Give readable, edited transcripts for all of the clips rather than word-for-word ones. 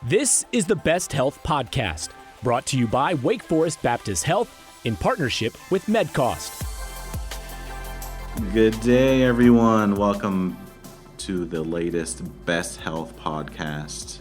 This is the Best Health Podcast, brought to you by Wake Forest Baptist Health in partnership with MedCost. Good day, everyone. Welcome to the latest Best Health Podcast.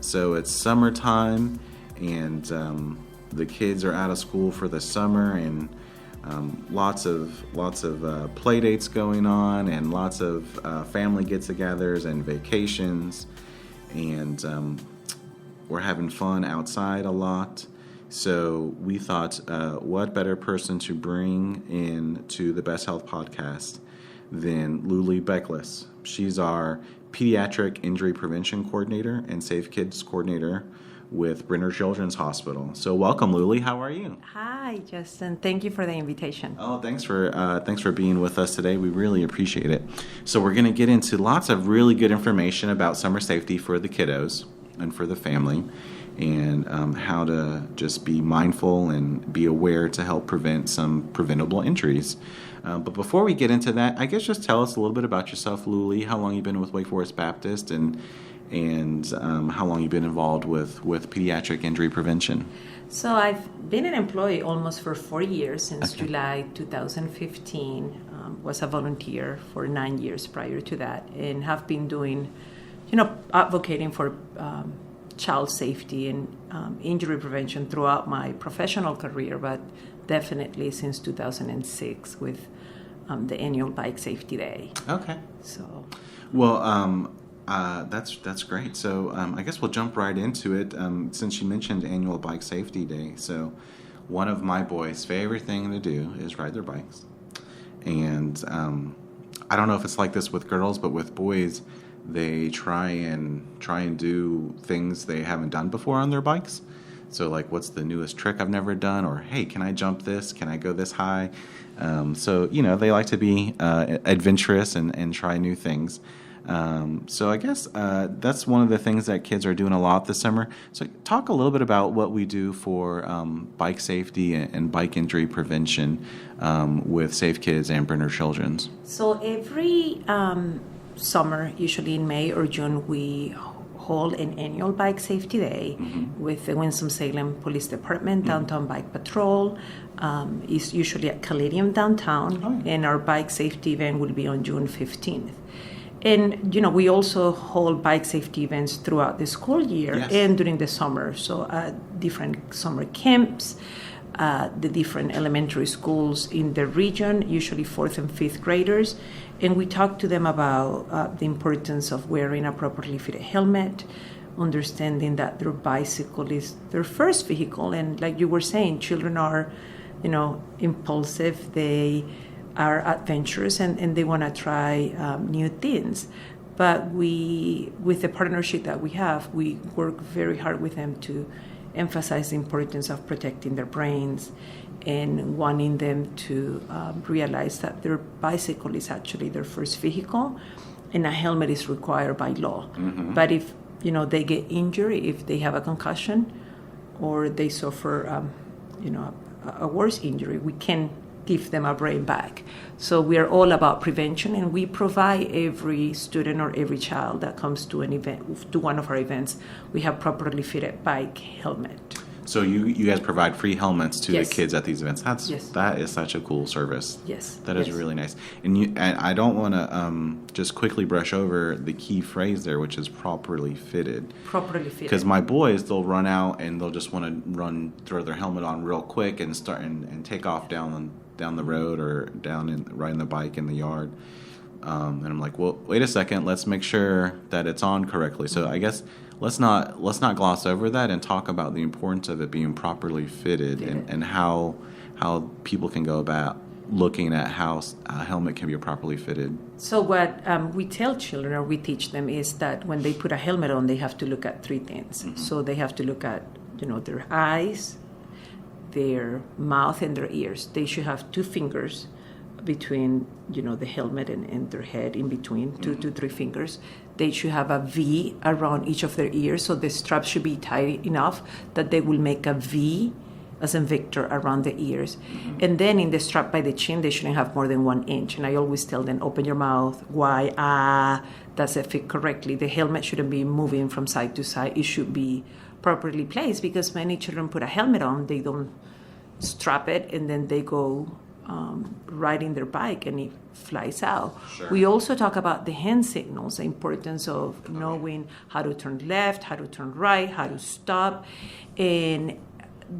So it's summertime, and the kids are out of school for the summer, and lots of play dates going on, and lots of family get-togethers and vacations, and we're having fun outside a lot. So we thought, what better person to bring in to the Best Health Podcast than Luly Beckles. She's our Pediatric Injury Prevention Coordinator and Safe Kids Coordinator with Brenner Children's Hospital. So welcome, Luly. How are you? Hi, Justin. Thank you for the invitation. Oh, thanks for being with us today. We really appreciate it. So we're going to get into lots of really good information about summer safety for the kiddos and for the family, and how to just be mindful and be aware to help prevent some preventable injuries. But before we get into that, I guess just tell us a little bit about yourself, Luly, how long you've been with Wake Forest Baptist, and how long you've been involved with pediatric injury prevention. So I've been an employee almost for 4 years, since July 2015. Was a volunteer for 9 years prior to that, and have been doing, advocating for child safety and injury prevention throughout my professional career, but definitely since 2006 with the annual Bike Safety Day. Okay. So. Well, that's great. So I guess we'll jump right into it. Since you mentioned annual Bike Safety Day, so one of my boys' favorite thing to do is ride their bikes, and I don't know if it's like this with girls, but with boys, they try and do things they haven't done before on their bikes. So like, what's the newest trick I've never done? Or, hey, can I jump this? Can I go this high? So, they like to be adventurous and try new things. So I guess that's one of the things that kids are doing a lot this summer. So talk a little bit about what we do for bike safety and bike injury prevention with Safe Kids and Brenner Children's. So every summer, usually in May or June, we hold an annual Bike Safety Day with the Winston-Salem Police Department, Downtown Bike Patrol. It's usually at Caladium downtown, and our bike safety event will be on June 15th. And, we also hold bike safety events throughout the school year and during the summer. So different summer camps, the different elementary schools in the region, usually 4th and 5th graders. And we talk to them about the importance of wearing a properly fitted helmet, understanding that their bicycle is their first vehicle. And like you were saying, children are, impulsive. They are adventurous, and they want to try new things. But with the partnership that we have, we work very hard with them to emphasize the importance of protecting their brains and wanting them to realize that their bicycle is actually their first vehicle, and a helmet is required by law. But if they get injured, if they have a concussion, or they suffer a worse injury, we can give them a brain back. So we are all about prevention, and we provide every student or every child that comes to an event, to one of our events, we have properly fitted bike helmet. So you guys provide free helmets to the kids at these events. That is such a cool service. Yes. That is really nice. And I don't want to just quickly brush over the key phrase there, which is properly fitted. Properly fitted. Because my boys, they'll run out and they'll just want to throw their helmet on real quick and start and take off down the road or riding the bike in the yard. And I'm like, well, wait a second, let's make sure that it's on correctly. So I guess let's not gloss over that and talk about the importance of it being properly fitted and how people can go about looking at how a helmet can be properly fitted. So what we tell children, or we teach them, is that when they put a helmet on, they have to look at three things. So they have to look at their eyes, their mouth, and their ears. They should have 2 fingers between the helmet and their head, in between 2 to 3 fingers. They should have a V around each of their ears, so the strap should be tight enough that they will make a V as in Victor, around the ears. And then in the strap by the chin, they shouldn't have more than 1 inch. And I always tell them, open your mouth. Why? Does it fit correctly? The helmet shouldn't be moving from side to side. It should be properly placed, because many children put a helmet on, they don't strap it, and then they go riding their bike and it flies out. Sure. We also talk about the hand signals, the importance of knowing how to turn left, how to turn right, how to stop, and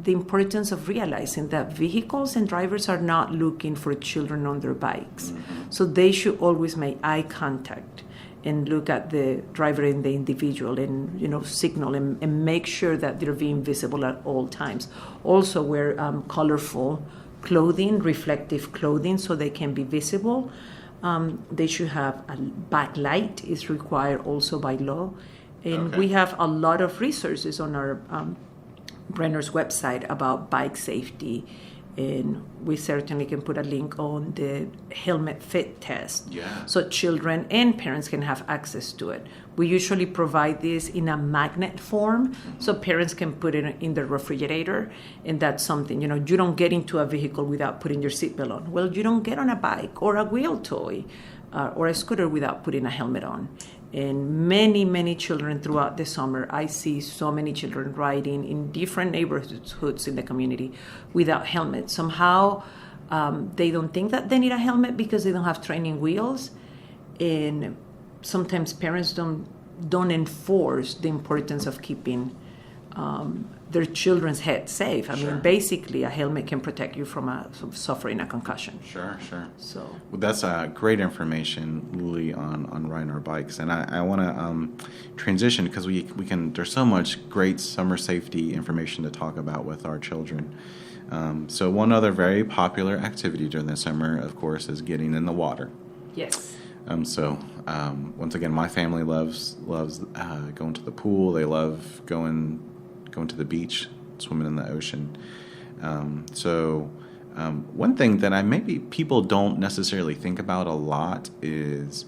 the importance of realizing that vehicles and drivers are not looking for children on their bikes. So they should always make eye contact and look at the driver and the individual, and signal and make sure that they're being visible at all times. Also wear colorful clothing, reflective clothing, so they can be visible. They should have a backlight, is required also by law. And we have a lot of resources on our Brenner's website about bike safety, and we certainly can put a link on the helmet fit test, so children and parents can have access to it. We usually provide this in a magnet form, so parents can put it in the refrigerator, and that's something, you don't get into a vehicle without putting your seatbelt on. Well, you don't get on a bike or a wheel toy or a scooter without putting a helmet on. And many, many children throughout the summer, I see so many children riding in different neighborhoods in the community without helmets. Somehow they don't think that they need a helmet because they don't have training wheels. And sometimes parents don't enforce the importance of keeping their children's head safe. I mean, basically, a helmet can protect you from suffering a concussion. Sure. So well, that's great information, Luly, on riding our bikes. And I want to transition, because we can. There's so much great summer safety information to talk about with our children. So one other very popular activity during the summer, of course, is getting in the water. yes. So once again, my family loves going to the pool. They love going to the beach, swimming in the ocean. So one thing that maybe people don't necessarily think about a lot is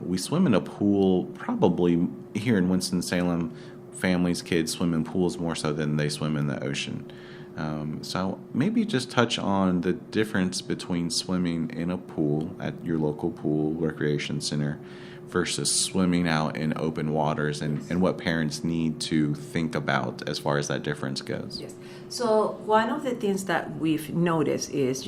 we swim in a pool. Probably here in Winston-Salem, families, kids swim in pools more so than they swim in the ocean. So maybe just touch on the difference between swimming in a pool at your local pool recreation center versus swimming out in open waters, and what parents need to think about as far as that difference goes. Yes. So one of the things that we've noticed is,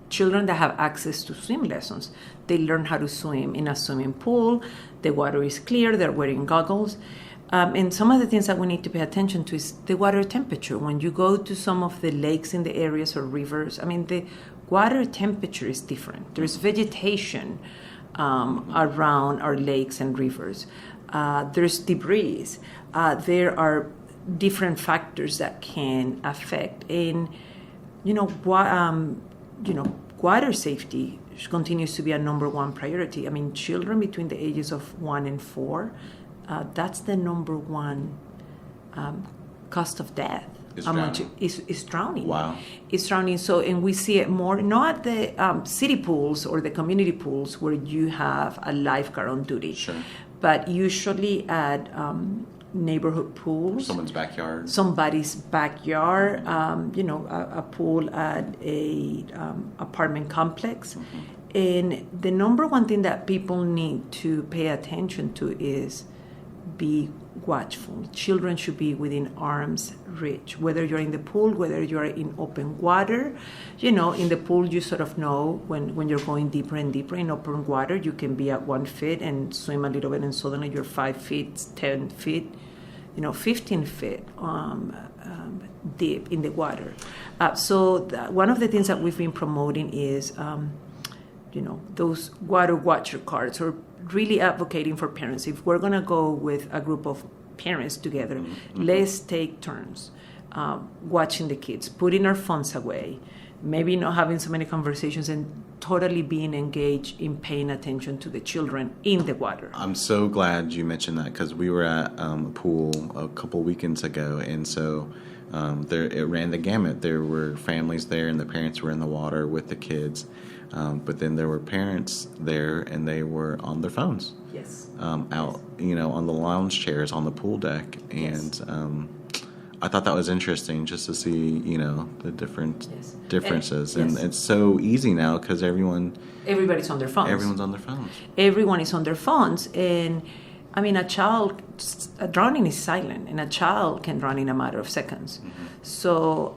children that have access to swim lessons, they learn how to swim in a swimming pool. The water is clear. They're wearing goggles. And some of the things that we need to pay attention to is the water temperature. When you go to some of the lakes in the areas or rivers, the water temperature is different. There's vegetation around our lakes and rivers. There's debris. There are different factors that can affect. And, water safety continues to be a number one priority. Children between the ages of 1 and 4, that's the number one cost of death. Is drowning. Wow. It's drowning. So, and we see it more, not at the city pools or the community pools where you have a lifeguard on duty. Sure. But usually at neighborhood pools. Someone's backyard. Somebody's backyard. A pool at a apartment complex. Mm-hmm. And the number one thing that people need to pay attention to is be watchful. Children should be within arm's reach, whether you're in the pool, whether you're in open water. In the pool, you sort of know when you're going deeper and deeper. In open water, you can be at 1 foot and swim a little bit, and suddenly you're 5 feet, 10 feet, 15 feet deep in the water. One of the things that we've been promoting is, those water watcher cards, or really advocating for parents. If we're going to go with a group of parents together, mm-hmm. let's take turns watching the kids, putting our phones away, maybe not having so many conversations, and totally being engaged in paying attention to the children in the water. I'm so glad you mentioned that, because we were at a pool a couple weekends ago, and so it ran the gamut. There were families there, and the parents were in the water with the kids. But then there were parents there, and they were on their phones. Yes. Out, on the lounge chairs on the pool deck, and yes. I thought that was interesting just to see, the differences. And, and it's so easy now because everybody's on their phones. Everyone's on their phones. Everyone is on their phones. And I mean, drowning is silent, and a child can drown in a matter of seconds. Mm-hmm. So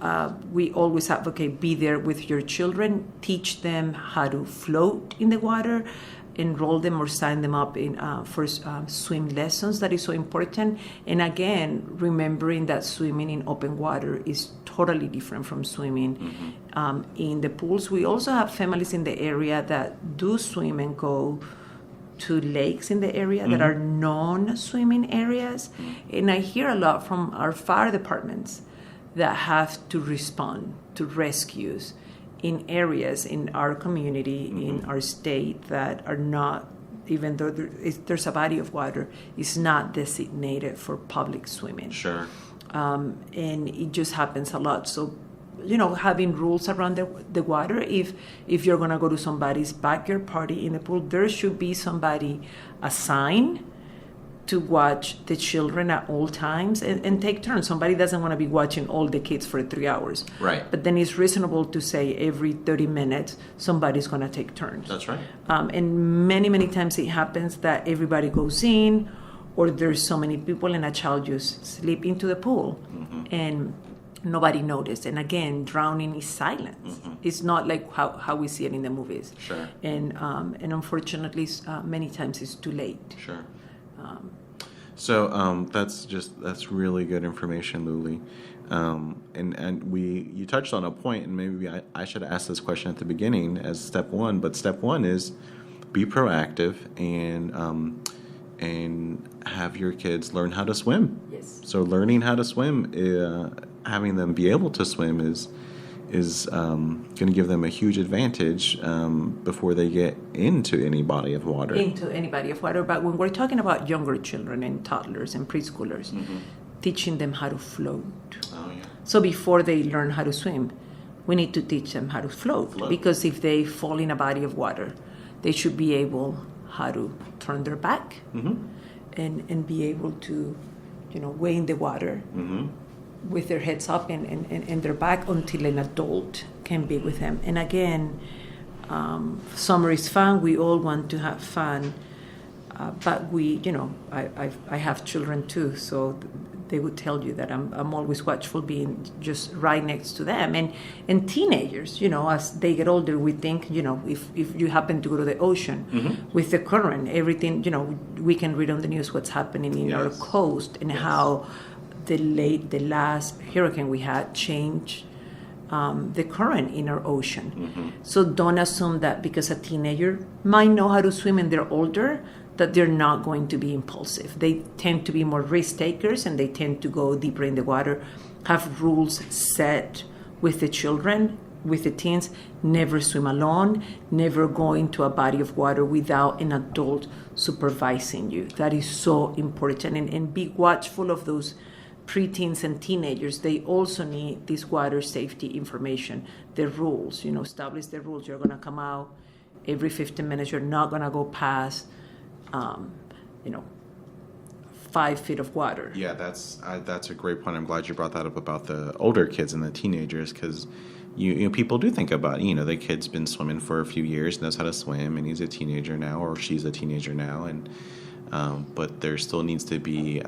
we always advocate, be there with your children, teach them how to float in the water, enroll them or sign them up in for swim lessons. That is so important. And again, remembering that swimming in open water is totally different from swimming in the pools. We also have families in the area that do swim and go to lakes in the area that are non-swimming areas. And I hear a lot from our fire departments that have to respond to rescues in areas in our community, in our state, that are not, even though there's a body of water, is not designated for public swimming. Sure. And it just happens a lot. So, having rules around the water, if you're going to go to somebody's backyard party in the pool, there should be somebody assigned to watch the children at all times and take turns. Somebody doesn't want to be watching all the kids for 3 hours. Right. But then it's reasonable to say every 30 minutes, somebody's going to take turns. That's right. And many, many times it happens that everybody goes in, or there's so many people and a child just slip into the pool and nobody noticed. And again, drowning is silence. It's not like how we see it in the movies. Sure. And unfortunately, many times it's too late. Sure. So that's really good information, Luly. And you touched on a point, and maybe I should have asked this question at the beginning as step one. But step one is be proactive and have your kids learn how to swim. Yes. So learning how to swim, having them be able to swim is going to give them a huge advantage before they get into any body of water. But when we're talking about younger children and toddlers and preschoolers, teaching them how to float. Oh, yeah. So before they learn how to swim, we need to teach them how to float. Because if they fall in a body of water, they should be able how to turn their back and be able to, weigh in the water with their heads up and their back until an adult can be with them. And again, summer is fun. We all want to have fun. But I have children too, so they would tell you that I'm always watchful being just right next to them. And teenagers, as they get older, we think, if you happen to go to the ocean with the current, everything, we can read on the news what's happening in our coast and how the last hurricane we had changed the current in our ocean. So don't assume that because a teenager might know how to swim and they're older, that they're not going to be impulsive. They tend to be more risk takers, and they tend to go deeper in the water, have rules set with the children, with the teens. Never swim alone, never go into a body of water without an adult supervising you. That is so important. And be watchful of those preteens and teenagers. They also need this water safety information, the rules, establish the rules. You're going to come out every 15 minutes. You're not going to go past 5 feet of water. Yeah, that's a great point. I'm glad you brought that up about the older kids and the teenagers, because people do think about, the kid's been swimming for a few years, knows how to swim, and he's a teenager now, or she's a teenager now, and but there still needs to be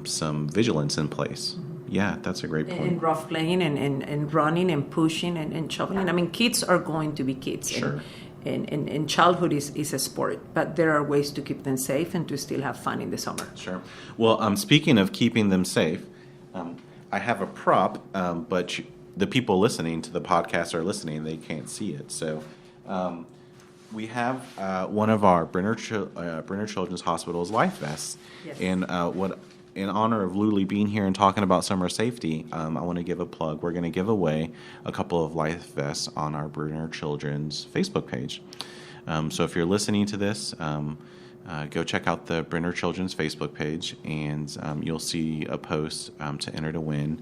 some vigilance in place. Yeah, that's a great point. And rough playing and running and pushing and shoveling. I mean, kids are going to be kids. Sure. And childhood is a sport, but there are ways to keep them safe and to still have fun in the summer. Sure. Well, speaking of keeping them safe, I have a prop, but the people listening to the podcast are listening. They can't see it. So we have one of our Brenner Children's Hospital's life vests. Yes. And in honor of Luly being here and talking about summer safety, I want to give a plug. We're going to give away a couple of life vests on our Brenner Children's Facebook page. So if you're listening to this, go check out the Brenner Children's Facebook page, and you'll see a post to enter to win.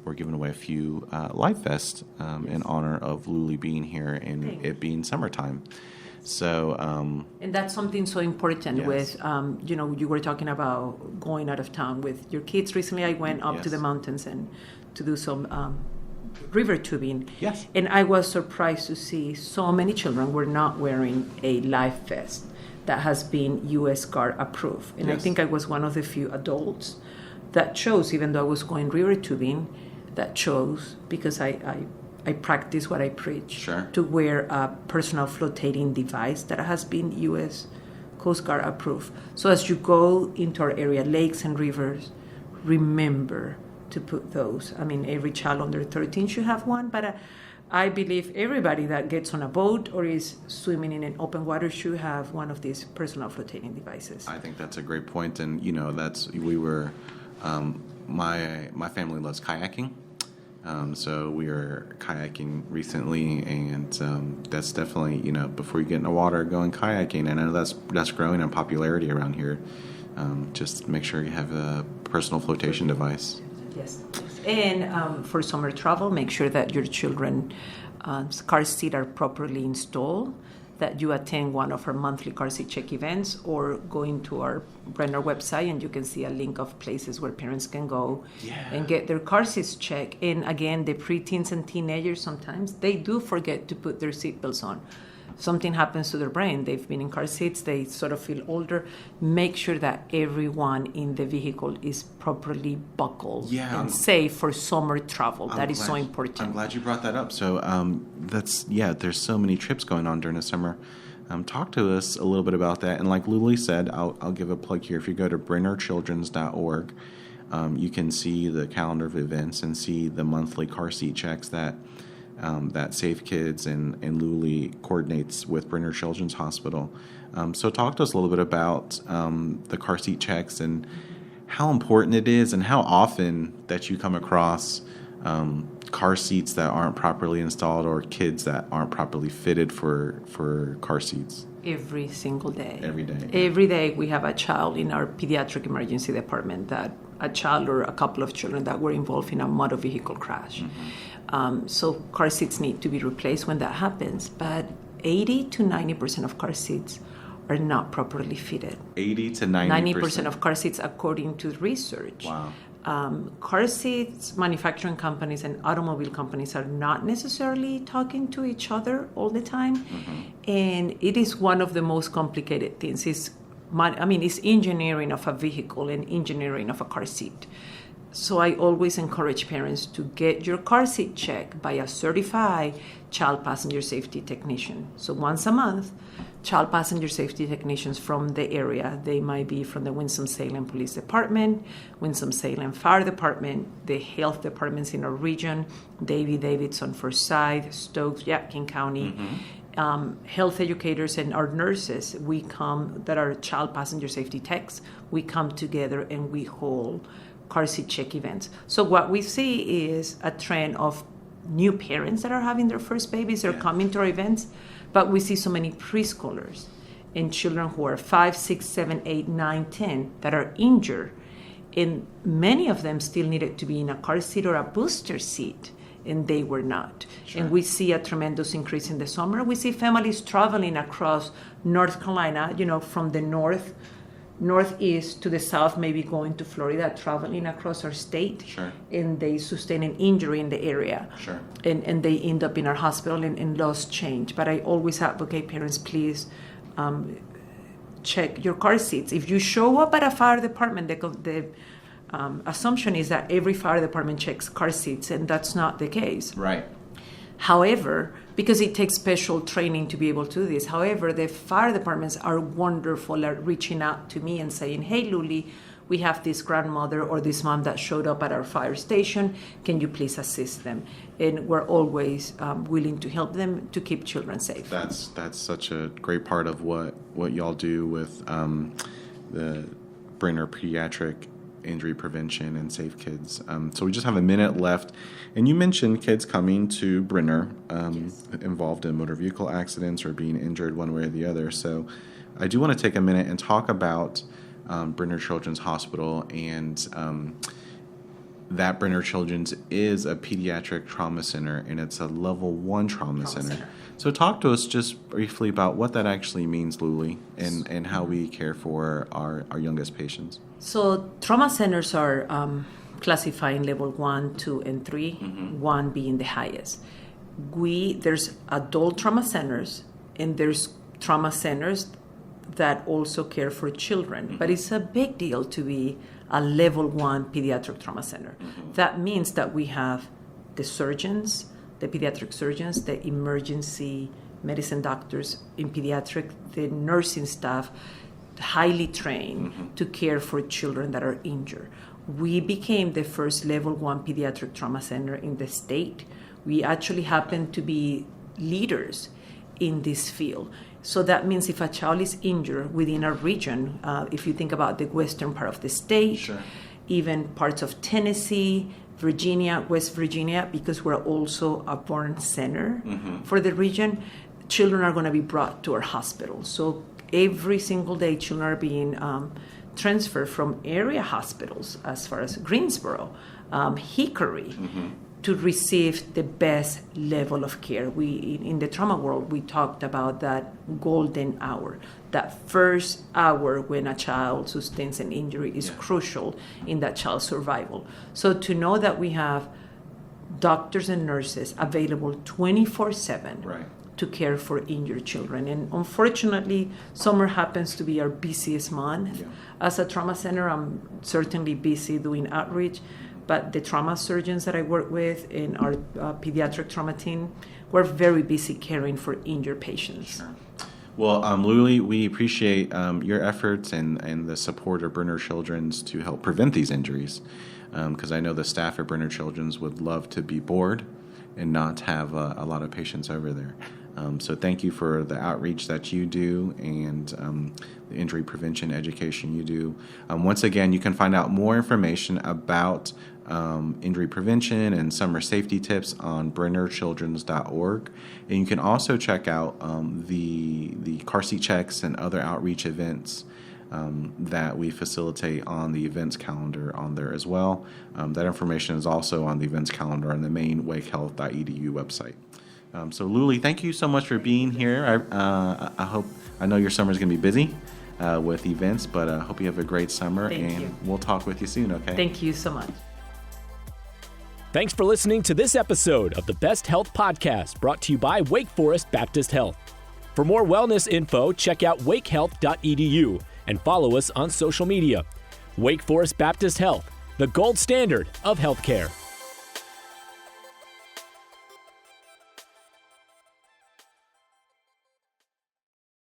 We're giving away a few life vests in honor of Luly being here and it being summertime. So, and that's something so important yes. with, you were talking about going out of town with your kids. Recently, I went up to the mountains and to do some river tubing. Yes. And I was surprised to see so many children were not wearing a life vest that has been U.S. Guard approved. And I think I was one of the few adults that chose, even though I was going river tubing, that chose, because I practice what I preach, sure, to wear a personal flotating device that has been U.S. Coast Guard approved. So as you go into our area, lakes and rivers, remember to put those. I mean, every child under 13 should have one, but I believe everybody that gets on a boat or is swimming in an open water should have one of these personal flotating devices. I think that's a great point, and my family loves kayaking. So we were kayaking recently, and that's definitely, before you get in the water, going kayaking. And I know that's growing in popularity around here. Just make sure you have a personal flotation device. Yes. And for summer travel, make sure that your children's car seat are properly installed, that you attend one of our monthly car seat check events, or go into our Brenner website and you can see a link of places where parents can go and get their car seats checked. And again, the preteens and teenagers, sometimes they do forget to put their seatbelts on. Something happens to their brain. They've been in car seats. They sort of feel older. Make sure that everyone in the vehicle is properly buckled and safe for summer travel. That is so important. I'm glad you brought that up. So there's so many trips going on during the summer. Talk to us a little bit about that. And like Luly said, I'll give a plug here. If you go to brennerchildrens.org, you can see the calendar of events and see the monthly car seat checks that Safe Kids and Luly coordinates with Brenner Children's Hospital. So talk to us a little bit about the car seat checks and how important it is, and how often that you come across car seats that aren't properly installed, or kids that aren't properly fitted for car seats. Every single day. Every day. Every day we have a child in our pediatric emergency department, a child or a couple of children that were involved in a motor vehicle crash. So car seats need to be replaced when that happens, but 80 to 90% of car seats are not properly fitted. 80 to 90%? 90% of car seats, according to research. Wow. Car seats, manufacturing companies and automobile companies are not necessarily talking to each other all the time. And it is one of the most complicated things. It's engineering of a vehicle and engineering of a car seat. So I always encourage parents to get your car seat checked by a certified child passenger safety technician. So once a month, child passenger safety technicians from the area, they might be from the Winston-Salem Police Department, Winston-Salem Fire Department, the health departments in our region, Davidson, Forsyth, Stokes, Yadkin County, health educators and our nurses, that are child passenger safety techs, we come together and we hold car seat check events. So what we see is a trend of new parents that are having their first babies. They're coming to our events, but we see so many preschoolers and children who are 5, 6, 7, 8, 9, 10 that are injured. And many of them still needed to be in a car seat or a booster seat, and they were not. Sure. And we see a tremendous increase in the summer. We see families traveling across North Carolina, from the northeast to the south, maybe going to Florida, traveling across our state. Sure. And they sustain an injury in the area. Sure. And they end up in our hospital and lost change. But I always advocate parents, please check your car seats. If you show up at a fire department, the assumption is that every fire department checks car seats, and that's not the case. Right. However, because it takes special training to be able to do this. However, the fire departments are wonderful at reaching out to me and saying, hey, Luly, we have this grandmother or this mom that showed up at our fire station. Can you please assist them? And we're always willing to help them to keep children safe. That's such a great part of what y'all do with the Brenner Pediatric Injury Prevention and Safe Kids. So we just have a minute left. And you mentioned kids coming to Brenner involved in motor vehicle accidents or being injured one way or the other. So I do want to take a minute and talk about Brenner Children's Hospital and that Brenner Children's is a pediatric trauma center, and it's a level 1 trauma center. So talk to us just briefly about what that actually means, Luly, and how we care for our youngest patients. So trauma centers are classified in level 1, 2, and 3, 1 being the highest. There's adult trauma centers, and there's trauma centers that also care for children. But it's a big deal to be a level 1 pediatric trauma center. That means that we have the surgeons, the pediatric surgeons, the emergency medicine doctors in pediatric, the nursing staff, highly trained to care for children that are injured. We became the first level 1 pediatric trauma center in the state. We actually happen to be leaders in this field. So that means if a child is injured within a region, if you think about the western part of the state, even parts of Tennessee, Virginia, West Virginia, because we're also a burn center for the region, children are going to be brought to our hospitals. So every single day, children are being transferred from area hospitals, as far as Greensboro, Hickory, to receive the best level of care. In the trauma world, we talked about that golden hour. That first hour when a child sustains an injury is crucial in that child's survival. So to know that we have doctors and nurses available 24/7 to care for injured children. And unfortunately, summer happens to be our busiest month. As a trauma center, I'm certainly busy doing outreach, but the trauma surgeons that I work with in our pediatric trauma team, we're very busy caring for injured patients. Well, Luly, we appreciate your efforts and the support of Brenner Children's to help prevent these injuries, because I know the staff at Brenner Children's would love to be bored and not have a lot of patients over there. So thank you for the outreach that you do and the injury prevention education you do. Once again, you can find out more information about injury prevention and summer safety tips on brennerchildrens.org. And you can also check out the car seat checks and other outreach events that we facilitate on the events calendar on there as well. That information is also on the events calendar on the main wakehealth.edu website. So Luly, thank you so much for being here. I know your summer is going to be busy with events, but I hope you have a great summer. Thank you. We'll talk with you soon, okay? Thank you so much. Thanks for listening to this episode of the Best Health Podcast, brought to you by Wake Forest Baptist Health. For more wellness info, check out wakehealth.edu and follow us on social media. Wake Forest Baptist Health, the gold standard of healthcare.